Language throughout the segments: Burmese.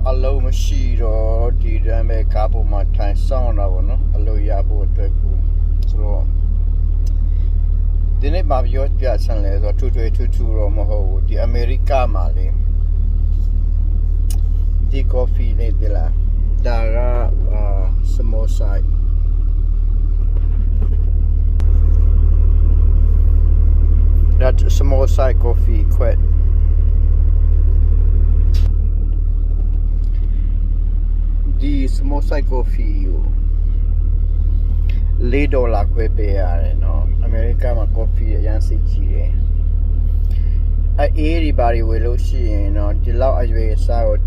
allow machine or the dame couple my time sound no allow yabo so the name of your Jackson or 2222 or moho the America Mali the coffee de la Dara samosa that samosa coffee quite the samosa coffee $4 ခွဲပေးရတယ်နော်အမေရိကမှာ coffee အရင်စိတ်ကြီးတယ်အေးဒီဘာတွေဝယ်လို့ရှိရင်တော့ဒီလောက်အရွယ်အစားကို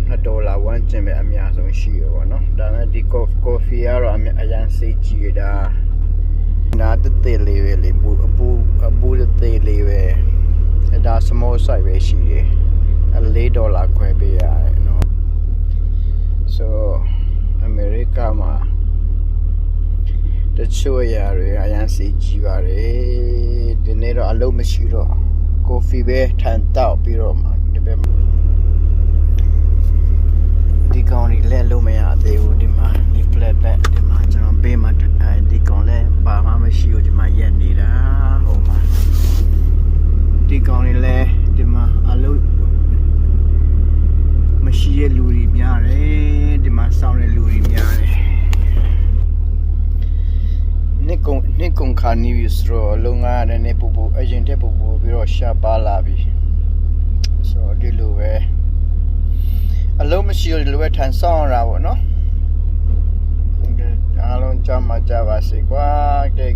$2ဝန်းကျင်ပဲအများဆုံးရှိရပါတော့ဒါပေမဲ့ဒီ coffee ကတော့အရင်စိတ်ကြီးတာနားတက်လေးပဲလေအပူသေးလေးပဲဒါ small size ပဲရှိတယ်$4ခွဲပေးရတယ်နော် so အမေရိကမှာတချို့အရာတွေအရင်စီကြည့်ပါတယ်ဒီနေ့တော့အလုပ်မရှိတော့ coffee ပဲထန်တောက်ပြီးတော့မှဒီဘက်ဒီကောင်ကြီးလည်းလုံးမရသေးဘူးဒီမှာဒီ flat back ဒီမှာကျွန်တော်ဘေးမှာဒီကောင်လည်းဘာမှမရှိဘူးဒီမှာရက်နေတာဟိုမှာဒီကောင်ကြီးလည်းဒီမှာအလုပ်မရှိတဲ့လူတွေများတယ်ဒီမှာစောင်းတဲ့လူတွေများတယ်နှစ်ကုန်ခါနီးပြီးဆိုတော့လုံငါရတဲ့ပူအရင်တက်ပူပြီးတော့ရှာပါလာပြီဆိုတော့ဒီလိုပဲအလုံးမရှိလို့ဒီလိုပဲထန်ဆောင်ရတာပေါ့နော်အားလုံးကြမှာကြပါစေကွာကဲ